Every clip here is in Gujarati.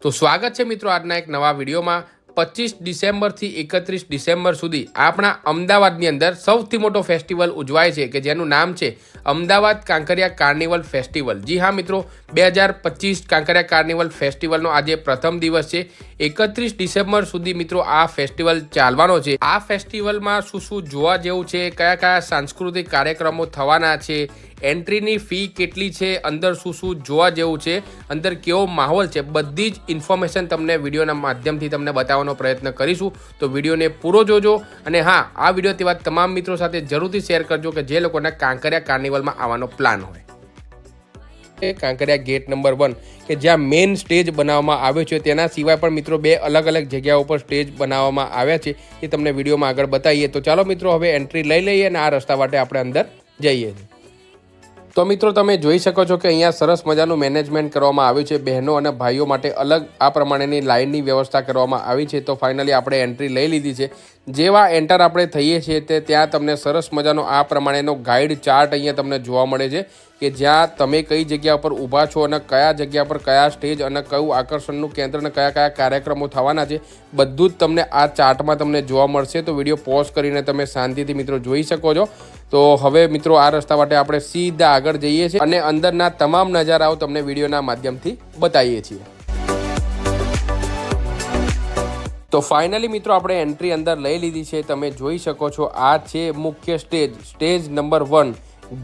તો સ્વાગત છે મિત્રો આજના એક નવા વિડીયોમાં। 25 ડિસેમ્બરથી 31 ડિસેમ્બર સુધી આપણા અમદાવાદની અંદર સૌથી મોટો ફેસ્ટિવલ ઉજવાય છે કે જેનું નામ છે અમદાવાદ કાંકરિયા કાર્નિવલ ફેસ્ટિવલ। જી હા મિત્રો, 2025 કાંકરિયા કાર્નિવલ ફેસ્ટિવલનો આજે પ્રથમ દિવસ છે। 31 ડિસેમ્બર સુધી મિત્રો આ ફેસ્ટિવલ ચાલવાનો છે। આ ફેસ્ટિવલમાં શું શું જોવા જેવું છે, કયા કયા સાંસ્કૃતિક કાર્યક્રમો થવાના છે, એન્ટ્રીની ફી કેટલી છે, અંદર શું શું જોવા જેવું છે, અંદર કેવો માહોલ છે, બધી જ ઇન્ફોર્મેશન તમને વિડીયોના માધ્યમથી તમને બતાવવાનો પ્રયત્ન કરીશું। તો વિડીયોને પૂરો જોજો અને હા, આ વિડીયો તેવા તમામ મિત્રો સાથે જરૂરથી શેર કરજો કે જે લોકોને કાંકરિયા કાર્નિવલમાં આવવાનો પ્લાન હોય। કાંકરિયા ગેટ નંબર 1 કે જ્યાં મેઇન સ્ટેજ બનાવવામાં આવ્યો છે, તેના સિવાય પણ મિત્રો બે અલગ અલગ જગ્યાઓ પર સ્ટેજ બનાવવામાં આવ્યા છે, એ તમને વિડીયોમાં આગળ બતાવીએ। તો ચાલો મિત્રો હવે એન્ટ્રી લઈ લઈએ અને આ રસ્તા વાટે આપણે અંદર જઈએ। તો મિત્રો તમે જોઈ શકો છો કે અહીંયા સરસ મજાનું મેનેજમેન્ટ કરવામાં આવ્યું છે। બહેનો અને ભાઈઓ માટે અલગ આ પ્રમાણેની લાઇનની વ્યવસ્થા કરવામાં આવી છે। તો ફાઇનલી આપણે એન્ટ્રી લઈ લીધી છે। જેવા એન્ટર આપણે થઈએ છીએ તે ત્યાં તમને સરસ મજાનો આ પ્રમાણેનો ગાઈડ ચાર્ટ અહીંયા તમને જોવા મળે છે કે જ્યાં તમે કઈ જગ્યા પર ઊભા છો અને કયા જગ્યા પર કયા સ્ટેજ અને કયું આકર્ષણનું કેન્દ્ર અને કયા કયા કાર્યક્રમો થવાના છે, બધું જ તમને આ ચાર્ટમાં તમને જોવા મળશે। તો વિડીયો પોઝ કરીને તમે શાંતિથી મિત્રો જોઈ શકો છો। તો હવે મિત્રો આ રસ્તા માટે આપણે સીધા આગળ જઈએ છીએ અને અંદરના તમામ નજારાઓ તમને વિડીયોના માધ્યમથી બતાવીએ છીએ। તો ફાઇનલી મિત્રો આપણે એન્ટ્રી અંદર લઈ લીધી છે। તમે જોઈ શકો છો આ છે મુખ્ય stage, stage number 1।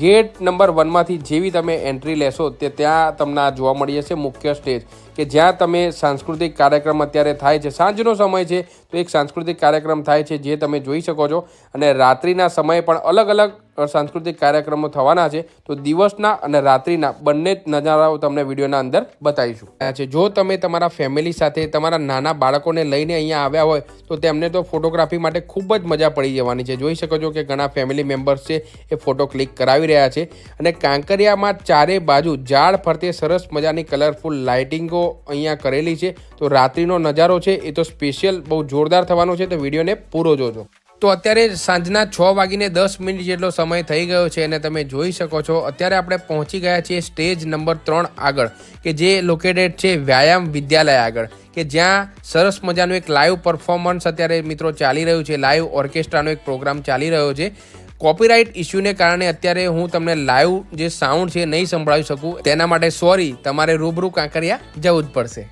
Gate number 1માંથી જેવી તમે એન્ટ્રી લેશો તે ત્યાં તમને આ જોવા મળી જશે મુખ્ય સ્ટેજ કે જ્યાં તમે સાંસ્કૃતિક કાર્યક્રમ અત્યારે થાય છે। સાંજનો સમય છે તો એક સાંસ્કૃતિક કાર્યક્રમ થાય છે જે તમે જોઈ શકો છો અને રાત્રિના સમયે પણ અલગ અલગ સાંસ્કૃતિક કાર્યક્રમો થવાના છે। તો દિવસના અને રાત્રિના બંને જ નજારાઓ તમને વિડીયોના અંદર બતાવીશું। જો તમે તમારા ફેમિલી સાથે તમારા નાના બાળકોને લઈને અહીંયા આવ્યા હોય તો તેમને તો ફોટોગ્રાફી માટે ખૂબ જ મજા પડી જવાની છે। જોઈ શકો છો કે ઘણા ફેમિલી મેમ્બર્સ છે એ ફોટો ક્લિક કરાવી રહ્યા છે અને કાંકરિયામાં ચારે બાજુ ઝાડ ફરતે સરસ મજાની કલરફુલ લાઇટિંગો અહીંયા કરેલી છે। તો રાત્રિનો નજારો છે એ તો સ્પેશિયલ બહુ જોરદાર થવાનો છે। તો વિડીયોને પૂરો જોજો। તો અત્યારે સાંજના 6:10 જેટલો સમય થઈ ગયો છે અને તમે જોઈ શકો છો અત્યારે આપણે પહોંચી ગયા છીએ સ્ટેજ નંબર 3 આગળ કે જે લોકેટેડ છે વ્યાયામ વિદ્યાલય આગળ કે જ્યાં સરસ મજાનું એક લાઈવ પરફોર્મન્સ અત્યારે મિત્રો ચાલી રહ્યું છે। લાઈવ ઓર્કેસ્ટ્રાનો એક પ્રોગ્રામ ચાલી રહ્યો છે। કોપીરાઇટ ઇસ્યુને કારણે અત્યારે હું તમને લાઈવ જે સાઉન્ડ છે નહીં સંભળાવી શકું, તેના માટે સોરી, તમારે રૂબરૂ કાંકરિયા જવું જ પડશે।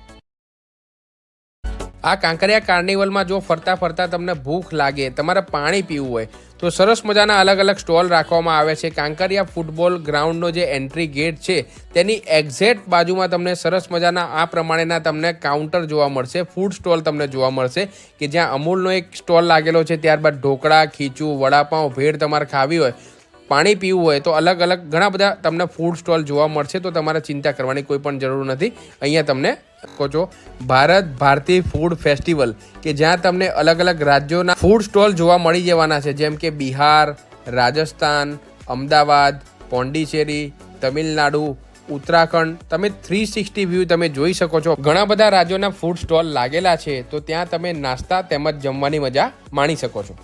આ કાંકરિયા કાર્નિવલમાં જો ફરતા ફરતા તમને ભૂખ લાગે, તમારે પાણી પીવું હોય તો સરસ મજાના અલગ અલગ સ્ટોલ રાખવામાં આવે છે। કાંકરિયા ફૂટબોલ ગ્રાઉન્ડનો જે એન્ટ્રી ગેટ છે તેની એક્ઝેક્ટ બાજુમાં તમને સરસ મજાના આ પ્રમાણેના તમને કાઉન્ટર જોવા મળશે, ફૂડ સ્ટોલ તમને જોવા મળશે કે જ્યાં અમૂલનો એક સ્ટોલ લાગેલો છે, ત્યારબાદ ઢોકળા, ખીચું, વડાપાઉં, ભેળ તમારે ખાવી હોય, પાણી પીવું હોય તો અલગ અલગ ઘણા બધા તમને ફૂડ સ્ટોલ જોવા મળશે। તો તમારે ચિંતા કરવાની કોઈ પણ જરૂર નથી। અહીંયા તમને કહો છો ભારત ભારતી ફૂડ ફેસ્ટિવલ કે જ્યાં તમને અલગ અલગ રાજ્યોના ફૂડ સ્ટોલ જોવા મળી જવાના છે, જેમ કે બિહાર, રાજસ્થાન, અમદાવાદ, પોંડિચેરી, તમિલનાડુ, ઉત્તરાખંડ। તમે 360 વ્યૂ તમે જોઈ શકો છો। ઘણા બધા રાજ્યોના ફૂડ સ્ટોલ લાગેલા છે, તો ત્યાં તમે નાસ્તા તેમજ જમવાની મજા માણી શકો છો।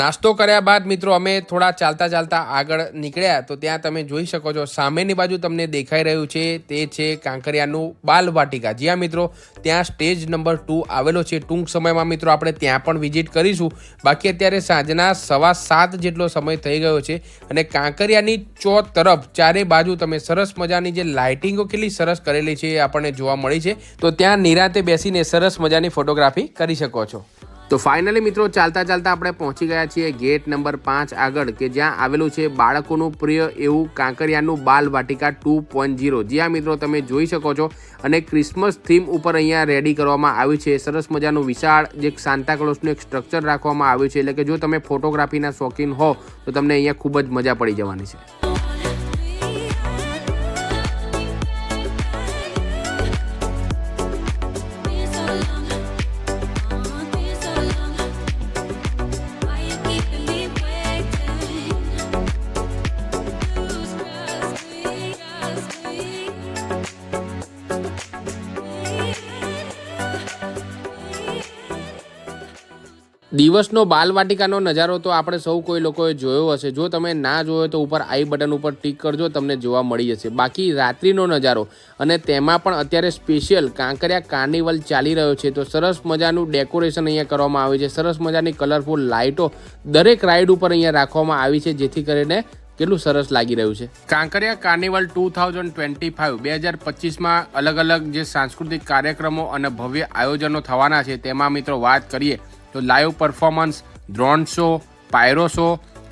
નાસ્તો કર્યા બાદ મિત્રો અમે થોડા ચાલતા ચાલતા આગળ નીકળ્યા તો ત્યાં તમે જોઈ શકો છો સામેની બાજુ તમને દેખાઈ રહ્યું છે તે છે કાંકરિયાનું બાલવાટિકા। જ્યાં મિત્રો ત્યાં સ્ટેજ નંબર 2 આવેલો છે। ટૂંક સમયમાં મિત્રો આપણે ત્યાં પણ વિઝિટ કરીશું। બાકી અત્યારે સાંજના 7:15 જેટલો સમય થઈ ગયો છે અને કાંકરિયાની તરફ ચારે બાજુ તમે સરસ મજાની જે લાઇટિંગો કેટલી સરસ કરેલી છે એ આપણને જોવા મળી છે। તો ત્યાં નિરાંતે બેસીને સરસ મજાની ફોટોગ્રાફી કરી શકો છો। તો ફાઇનલી મિત્રો ચાલતા ચાલતા આપણે પહોંચી ગયા છીએ ગેટ નંબર 5 આગળ કે જ્યાં આવેલું છે બાળકોનું પ્રિય એવું કાંકરિયાનું બાલવાટિકા 2.0। જ્યાં મિત્રો તમે જોઈ શકો છો અને ક્રિસમસ થીમ ઉપર અહીંયા રેડી કરવામાં આવ્યું છે। સરસ મજાનું વિશાળ જે સાન્તાક્લોઝનું એક સ્ટ્રક્ચર રાખવામાં આવ્યું છે, એટલે કે જો તમે ફોટોગ્રાફીના શોખીન હો તો તમને અહીંયા ખૂબ જ મજા પડી જવાની છે। દિવસનો બાલવાટિકાનો નજારો તો આપણે સૌ કોઈ લોકોએ જોયો હશે. જો તમે ના જોયો તો ઉપર આઈ બટન ઉપર ટિક કરજો, તમને જોવા મળી જશે. બાકી રાત્રિનો નજારો અને તેમાં પણ અત્યારે સ્પેશિયલ કાંકરિયા કાર્નિવલ ચાલી રહ્યો છે, તો સરસ મજાનું ડેકોરેશન અહીંયા કરવામાં આવ્યું છે. સરસ મજાની કલરફુલ લાઇટો દરેક રાઇડ ઉપર અહીંયા રાખવામાં આવી છે, જેથી કરીને કેટલું સરસ લાગી રહ્યું છે. કાંકરિયા કાર્નિવલ 2025 2025માં અલગ અલગ જે સાંસ્કૃતિક કાર્યક્રમો અને ભવ્ય આયોજનો થવાના છે, તેમાં મિત્રો વાત કરીએ તો live performance, drone show, pyro show,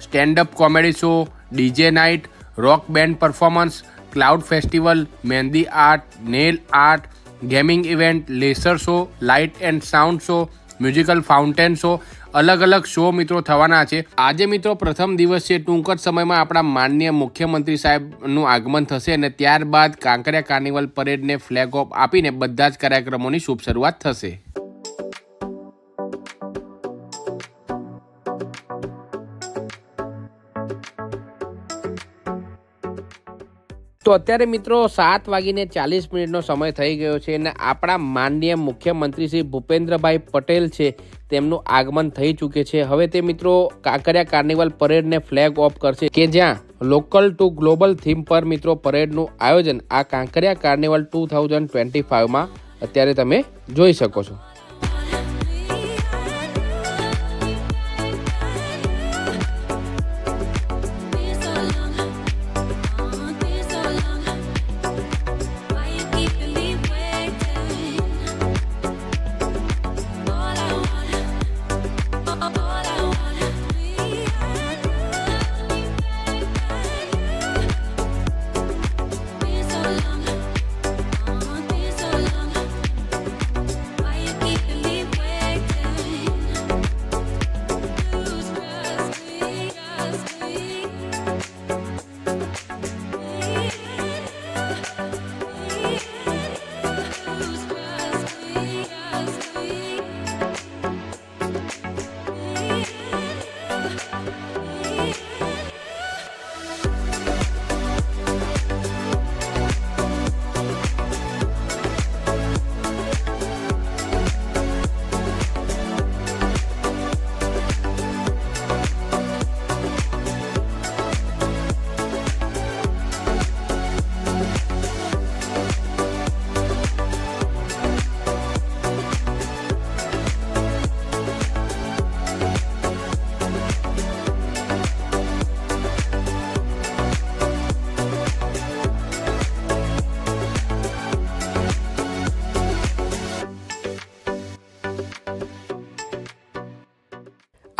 stand up comedy show, DJ night, rock band performance, cloud festival, mehndi art, nail art, gaming event, laser show, light and sound show, musical fountain show, અલગ અલગ શો મિત્રો થવાના છે. આજે મિત્રો પ્રથમ દિવસ છે. ટૂંક જ સમયમાં આપણા માનનીય મુખ્યમંત્રી સાહેબનું આગમન થશે અને ત્યારબાદ કાંકરિયા કાર્નિવલ પરેડને ફ્લેગ ઓફ આપીને બધા જ કાર્યક્રમોની શુભ શરૂઆત થશે. તો અત્યારે મિત્રો 7:40 સમય થઈ ગયો છે અને આપણા માનનીય મુખ્યમંત્રી શ્રી ભૂપેન્દ્રભાઈ પટેલ છે, તેમનું આગમન થઈ ચૂકે છે. હવે તે મિત્રો કાંકરિયા કાર્નિવલ પરેડને ફ્લેગ ઓફ કરશે, કે જ્યાં લોકલ ટુ ગ્લોબલ થીમ પર મિત્રો પરેડનું આયોજન આ કાંકરિયા કાર્નિવલ 2025માં અત્યારે તમે જોઈ શકો છો.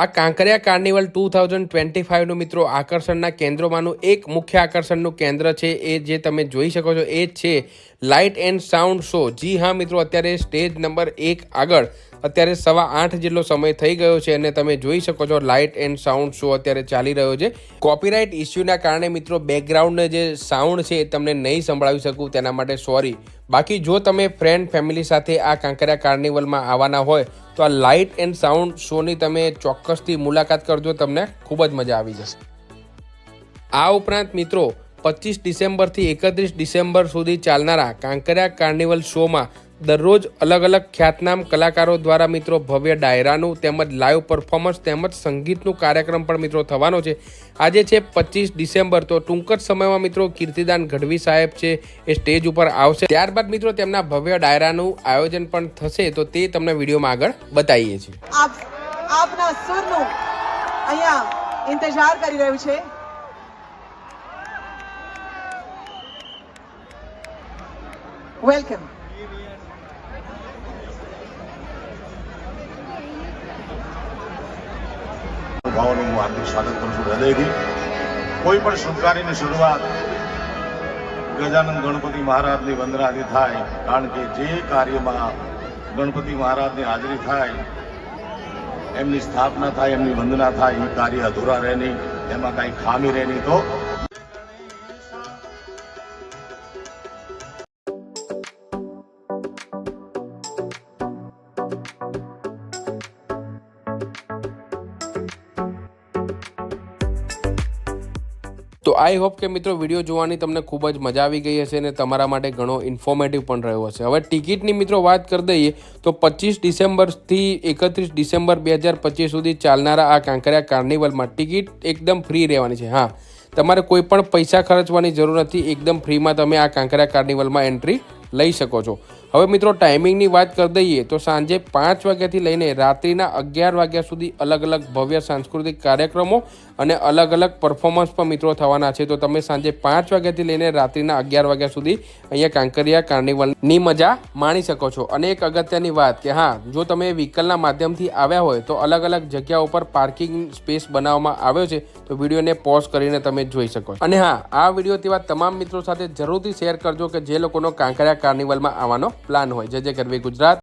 આ કાંકરિયા કાર્નિવલ 2025નું મિત્રો આકર્ષણના કેન્દ્રોમાંનું એક મુખ્ય આકર્ષણનું કેન્દ્ર છે, એ જે તમે જોઈ શકો છો એ છે લાઇટ એન્ડ સાઉન્ડ શો. જી હા મિત્રો, અત્યારે સ્ટેજ નંબર 1 આગળ અત્યારે 8:15 જેટલો સમય થઈ ગયો છે અને તમે જોઈ શકો છો લાઇટ એન્ડ સાઉન્ડ શો અત્યારે ચાલી રહ્યો છે. કોપીરાઇટ ઇસ્યુના કારણે મિત્રો બેકગ્રાઉન્ડને જે સાઉન્ડ છે એ તમને નહીં સંભળાવી શકું, તેના માટે સોરી. બાકી જો તમે ફ્રેન્ડ ફેમિલી સાથે આ કાંકરિયા કાર્નિવલમાં આવવાના હોય તો આ લાઇટ એન્ડ સાઉન્ડ શોની તમે ચોક્કસથી મુલાકાત કરજો, તમને ખૂબ જ મજા આવી જશે. આ ઉપરાંત મિત્રો 25 ડિસેમ્બરથી 31 ડિસેમ્બર સુધી ચાલનારા કાંકરિયા કાર્નિવલ શોમાં દરરોજ અલગ અલગ ખ્યાતનામ કલાકારો દ્વારા મિત્રો ભવ્ય ડાયરાનું તેમજ લાઈવ પરફોર્મન્સ તેમજ સંગીતનું કાર્યક્રમ પણ મિત્રો થવાનો છે. આજે છે 25 ડિસેમ્બર, તો ટૂંક જ સમયમાં મિત્રો કીર્તિદાન ગઢવી સાહેબ છે એ સ્ટેજ ઉપર આવશે. ત્યારબાદ મિત્રો તેમના ભવ્ય ડાયરાનું આયોજન પણ થશે, તો તે તમને વિડીયોમાં આગળ બતાવીએ છીએ. આપના સુરનું અહીંયા ઇંતજાર કરી રહ્યું છે. વેલકમ. ભાવોનું હું હાર્દિક સ્વાગત કરું છું હૃદયથી. કોઈ પણ શુભ કાર્યની શરૂઆત ગજાનંદ ગણપતિ મહારાજની વંદનાથી થાય, કારણ કે જે કાર્યમાં ગણપતિ મહારાજની હાજરી થાય, એમની સ્થાપના થાય, એમની વંદના થાય, એ કાર્ય અધૂરા રહે નહીં, એમાં કાંઈ ખામી રહે નહીં. તો તો આઈ હોપ કે મિત્રો વિડીયો જોવાની તમને ખૂબ જ મજા આવી ગઈ હશે અને તમારા માટે ઘણો ઇન્ફોર્મેટિવ પણ રહ્યો હશે. હવે ટિકિટની મિત્રો વાત કરી દઈએ તો 25 ડિસેમ્બરથી 31 ડિસેમ્બર 2025 સુધી ચાલનારા આ કાંકરિયા કાર્નિવલમાં ટિકિટ એકદમ ફ્રી રહેવાની છે. હા, તમારે કોઈ પણ પૈસા ખર્ચવાની જરૂર નથી. એકદમ ફ્રીમાં તમે આ કાંકરિયા કાર્નિવલમાં એન્ટ્રી લઈ શકો છો. હવે મિત્રો ટાઈમિંગની વાત કરી દઈએ તો સાંજે 5 વાગ્યાથી લઈને રાત્રિના 11 વાગ્યા સુધી અલગ અલગ ભવ્ય સાંસ્કૃતિક કાર્યક્રમો અને અલગ અલગ પરફોર્મન્સ પણ મિત્રો થવાના છે. તો તમે સાંજે 5 વાગ્યાથી લઈને રાત્રિના 11 વાગ્યા સુધી અહીંયા કાંકરિયા કાર્નિવલની મજા માણી શકો છો. અને એક અગત્યની વાત કે હા, જો તમે વ્હીકલના માધ્યમથી આવ્યા હોય તો અલગ અલગ જગ્યાઓ પર પાર્કિંગ સ્પેસ બનાવવામાં આવ્યો છે. તો વિડીયોને પોઝ કરીને તમે જોઈ શકો છો. અને હા, આ વિડીયો તેવા તમામ મિત્રો સાથે જરૂરથી શેર કરજો કે જે લોકોનો કાંકરિયા કાર્નિવલમાં આવવાનો પ્લાન હોય. જય જય ગરવી ગુજરાત.